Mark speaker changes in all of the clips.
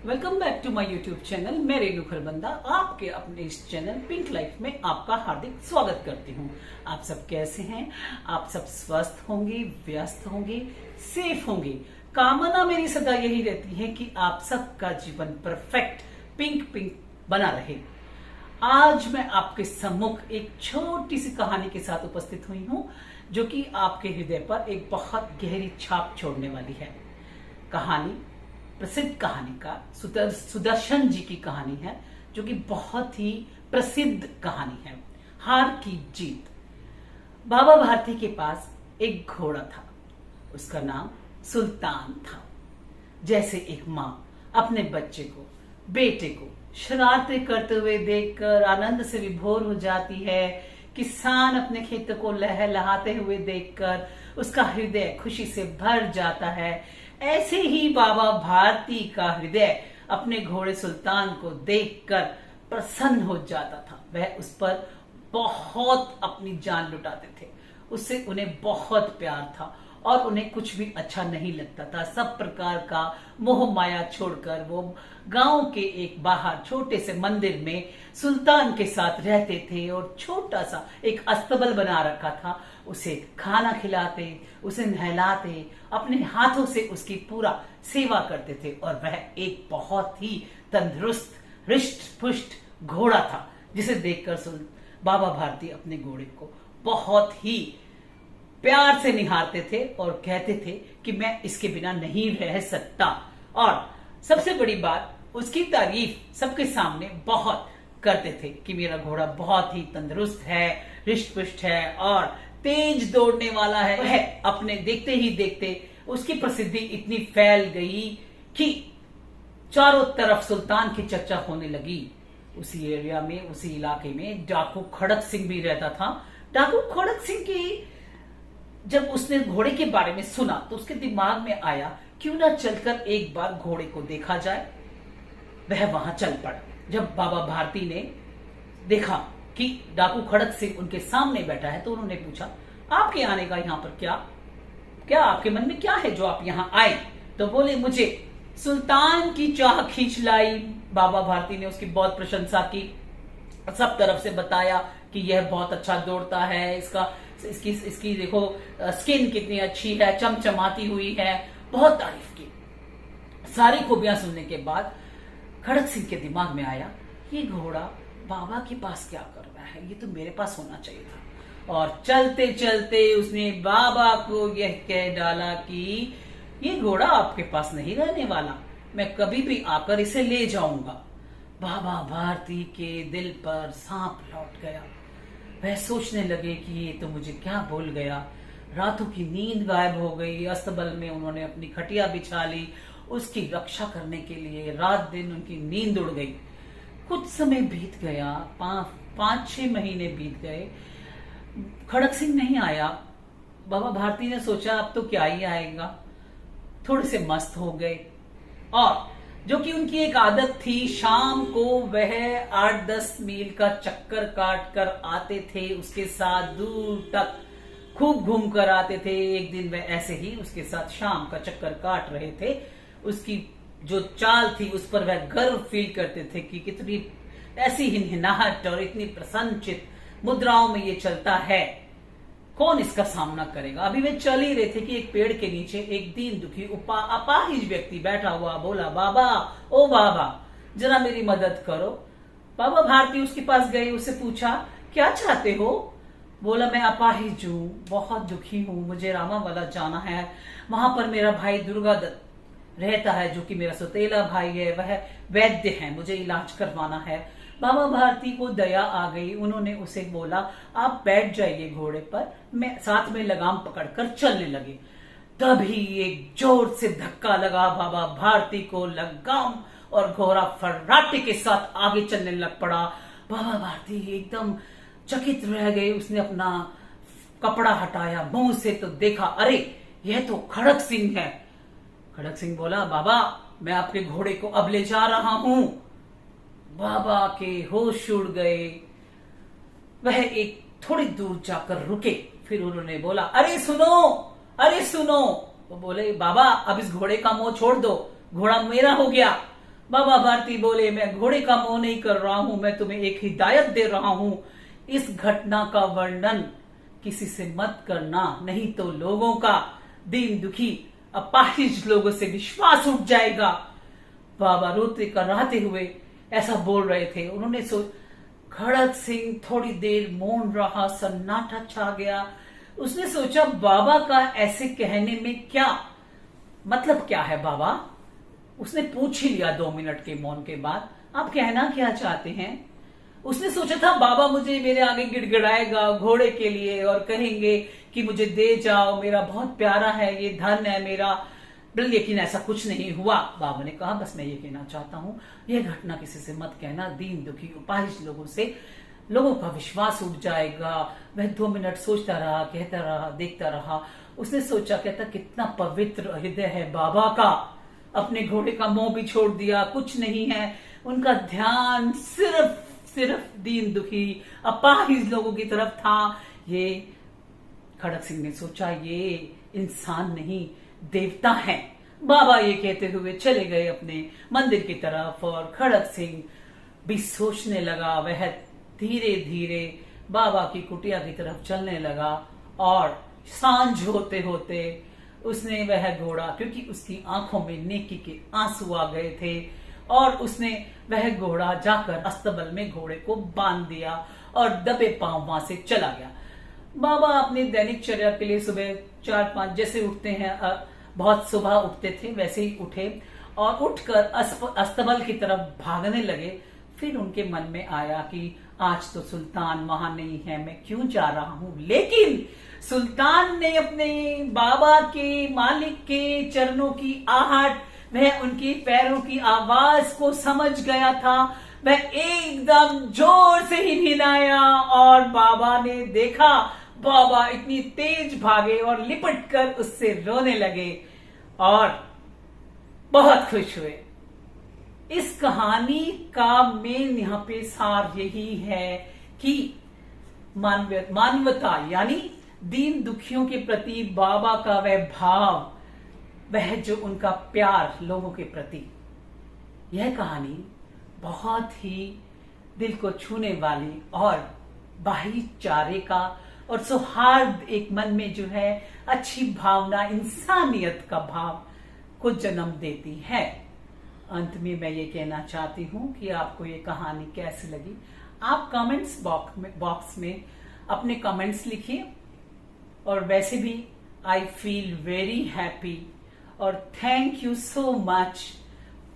Speaker 1: Welcome back to my YouTube channel. मैं रेणु खरबंदा आपके अपने इस चैनल पिंक लाइफ में आपका हार्दिक स्वागत करती हूँ। आप सब कैसे हैं? आप सब स्वस्थ होंगे, व्यस्त होंगे, सेफ होंगे। कामना मेरी सदा यही रहती है कि आप सबका जीवन परफेक्ट पिंक पिंक बना रहे। आज मैं आपके सम्मुख एक छोटी सी कहानी के साथ उपस्थित हुई हूँ जो कि आपके हृदय पर एक बहुत गहरी छाप छोड़ने वाली है। कहानी प्रसिद्ध कहानीकार सुदर्शन जी की कहानी है जो कि बहुत ही प्रसिद्ध कहानी है, हार की जीत। बाबा भारती के पास एक घोड़ा था, उसका नाम सुल्तान था। जैसे एक माँ अपने बच्चे को, बेटे को शरारतें करते हुए देखकर आनंद से विभोर हो जाती है, किसान अपने खेतों को लहलहाते हुए देखकर उसका हृदय खुशी से भर जाता है, ऐसे ही बाबा भारती का हृदय अपने घोड़े सुल्तान को देखकर प्रसन्न हो जाता था। वह उस पर बहुत अपनी जान लुटाते थे, उससे उन्हें बहुत प्यार था और उन्हें कुछ भी अच्छा नहीं लगता था। सब प्रकार का मोह माया छोड़कर वो गांव के एक बाहर छोटे से मंदिर में सुल्तान के साथ रहते थे और छोटा सा एक अस्तबल बना रखा था। उसे खाना खिलाते, उसे नहलाते, अपने हाथों से उसकी पूरा सेवा करते थे और वह एक बहुत ही तंदुरुस्त हृष्ट पुष्ट घोड़ा था जिसे देखकर बाबा भारती अपने घोड़े को बहुत ही प्यार से निहारते थे और कहते थे कि मैं इसके बिना नहीं रह सकता। और सबसे बड़ी बात, उसकी तारीफ सबके सामने बहुत करते थे कि मेरा घोड़ा बहुत ही तंदुरुस्त है, हृष्ट पुष्ट है और तेज दौड़ने वाला है। वह अपने देखते ही देखते उसकी प्रसिद्धि इतनी फैल गई कि चारों तरफ सुल्तान की चर्चा होने लगी। उसी एरिया में, उसी इलाके में डाकू खड़क सिंह भी रहता था। डाकू खड़क सिंह की जब उसने घोड़े के बारे में सुना तो उसके दिमाग में आया क्यों ना चलकर एक बार घोड़े को देखा जाए। वह वहां चल पड़ा। जब बाबा भारती ने देखा कि डाकू खड़क सिंह उनके सामने बैठा है तो उन्होंने पूछा, आपके आने का यहाँ पर क्या आपके मन में क्या है जो आप यहाँ आए? तो बोले, मुझे सुल्तान की चाह खींच लाई। बाबा भारती ने उसकी बहुत प्रशंसा की, सब तरफ से बताया कि यह बहुत अच्छा दौड़ता है, इसकी देखो स्किन कितनी अच्छी है, चमचमाती हुई है, बहुत तारीफ की। सारी खूबियां सुनने के बाद खड़क सिंह के दिमाग में आया, ये घोड़ा बाबा के पास क्या कर रहा है, ये तो मेरे पास होना चाहिए था। और चलते चलते उसने बाबा को यह कह डाला कि ये घोड़ा आपके पास नहीं रहने वाला, मैं कभी भी आकर इसे ले जाऊंगा। बाबा भारती के दिल पर सांप लौट गया। वह सोचने लगे कि ये तो मुझे क्या बोल गया। रातों की नींद गायब हो गई। अस्तबल में उन्होंने अपनी खटिया बिछा ली, उसकी रक्षा करने के लिए रात दिन उनकी नींद उड़ गई। कुछ समय बीत गया, 5-6 महीने बीत गए, खड़क सिंह नहीं आया। बाबा भारती ने सोचा अब तो क्या ही आएगा, थोड़े से मस्त हो गए। और जो कि उनकी एक आदत थी, शाम को वह 8-10 मील का चक्कर काट कर आते थे, उसके साथ दूर तक खूब घूम कर आते थे। एक दिन वह ऐसे ही उसके साथ शाम का चक्कर काट रहे थे। उसकी जो चाल थी उस पर वह गर्व फील करते थे कि कितनी ऐसी हिनहिनाहट और इतनी प्रसन्नचित मुद्राओं में ये चलता है, कौन इसका सामना करेगा। अभी वे चल ही रहे थे कि एक पेड़ के नीचे एक दीन दुखी अपाहिज व्यक्ति बैठा हुआ बोला, बाबा, ओ बाबा, जरा मेरी मदद करो। बाबा भारती उसके पास गए, उससे पूछा, क्या चाहते हो? बोला, मैं अपाहिज हूँ, बहुत दुखी हूँ, मुझे रामावाला जाना है, वहां पर मेरा भाई दुर्गादत्त रहता है जो कि मेरा सौतेला भाई है, वह वैद्य है, मुझे इलाज करवाना है। बाबा भारती को दया आ गई। उन्होंने उसे बोला, आप बैठ जाइए घोड़े पर, मैं साथ में लगाम पकड़कर चलने लगे। तभी एक जोर से धक्का लगा, बाबा भारती को लगाम और घोड़ा फर्राटे के साथ आगे चलने लग पड़ा। बाबा भारती एकदम चकित रह गए। उसने अपना कपड़ा हटाया मुंह से तो देखा, अरे यह तो खड़क सिंह है। खड़क सिंह बोला, बाबा, मैं आपके घोड़े को अब ले जा रहा हूं। बाबा के होश उड़ गए। वह एक थोड़ी दूर जाकर रुके, फिर उन्होंने बोला, अरे सुनो, अरे सुनो। वो बोले, बाबा अब इस घोड़े का मोह छोड़ दो, घोड़ा मेरा हो गया। बाबा भारती बोले, मैं घोड़े का मोह नहीं कर रहा हूं, मैं तुम्हें एक हिदायत दे रहा हूं, इस घटना का वर्णन किसी से मत करना, नहीं तो लोगों का, दीन दुखी अपाहिज लोगों से विश्वास उठ जाएगा। बाबा रोते कराते हुए ऐसा बोल रहे थे। उन्होंने खड़क सिंह थोड़ी देर मौन रहा, सन्नाटा छा गया। उसने सोचा, बाबा का ऐसे कहने में क्या मतलब, क्या है बाबा? उसने पूछ ही लिया 2 मिनट के मौन के बाद, आप कहना क्या चाहते हैं? उसने सोचा था बाबा मुझे मेरे आगे गिड़गिड़ाएगा घोड़े के लिए और कहेंगे कि मुझे दे जाओ, मेरा बहुत प्यारा है, ये धन है मेरा। लेकिन ऐसा कुछ नहीं हुआ। बाबा ने कहा, बस मैं ये कहना चाहता हूं, यह घटना किसी से मत कहना, दीन दुखी उपाहिज लोगों से लोगों का विश्वास उठ जाएगा। वह 2 मिनट सोचता रहा, कहता रहा, देखता रहा। उसने सोचा, कहता कितना पवित्र हृदय है बाबा का, अपने घोड़े का मोह भी छोड़ दिया, कुछ नहीं है, उनका ध्यान सिर्फ दीन दुखी अपाहिज लोगों की तरफ था। ये खड़क सिंह ने सोचा, ये इंसान नहीं देवता है। बाबा ये कहते हुए चले गए अपने मंदिर की तरफ और खड़क सिंह भी सोचने लगा। वह धीरे धीरे बाबा की कुटिया की तरफ चलने लगा और सांझ होते होते उसने वह घोड़ा, क्योंकि उसकी आंखों में नेकी के आंसू आ गए थे, और उसने वह घोड़ा जाकर अस्तबल में घोड़े को बांध दिया और दबे पांव वहां से चला गया। बाबा अपनी दैनिक चर्या के लिए सुबह 4-5 जैसे उठते हैं, बहुत सुबह उठते थे, वैसे ही उठे और उठकर अस्तबल की तरफ भागने लगे। फिर उनके मन में आया कि आज तो सुल्तान वहां नहीं है, मैं क्यों जा रहा हूं? लेकिन सुल्तान ने अपने बाबा के मालिक के चरणों की आहट, वह उनकी पैरों की आवाज को समझ गया था। वह एकदम जोर से ही हिलाया और बाबा ने देखा, बाबा इतनी तेज भागे और लिपट कर उससे रोने लगे और बहुत खुश हुए। इस कहानी का मेन यहाँ पे सार यही है कि मानवता यानी दीन दुखियों के प्रति बाबा का वह भाव, वह जो उनका प्यार लोगों के प्रति, यह कहानी बहुत ही दिल को छूने वाली और भाईचारे का और सौहार्द, एक मन में जो है अच्छी भावना, इंसानियत का भाव को जन्म देती है। अंत में मैं ये कहना चाहती हूँ कि आपको ये कहानी कैसी लगी, आप कमेंट्स बॉक्स में अपने कमेंट्स लिखिए। और वैसे भी आई फील वेरी हैप्पी और थैंक यू सो मच।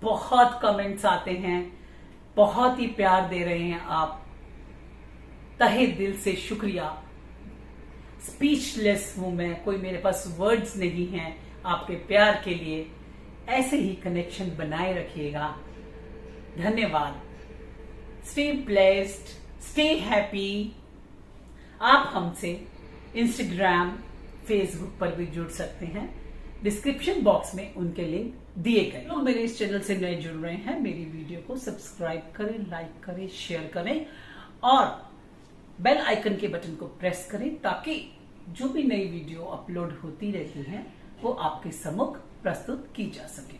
Speaker 1: बहुत कमेंट्स आते हैं, बहुत ही प्यार दे रहे हैं आप, तहे दिल से शुक्रिया। स्पीचलेस हूं मैं, कोई मेरे पास वर्ड्स नहीं हैं आपके प्यार के लिए। ऐसे ही कनेक्शन बनाए रखिएगा। धन्यवाद। Stay blessed, stay happy. आप हमसे इंस्टाग्राम, फेसबुक पर भी जुड़ सकते हैं, डिस्क्रिप्शन बॉक्स में उनके लिंक दिए गए। लोग मेरे इस चैनल से नए जुड़ रहे हैं, मेरी वीडियो को सब्सक्राइब करें, लाइक करें, शेयर करें और बेल आइकन के बटन को प्रेस करें, ताकि जो भी नई वीडियो अपलोड होती रहती हैं वो आपके सम्मुख प्रस्तुत की जा सके।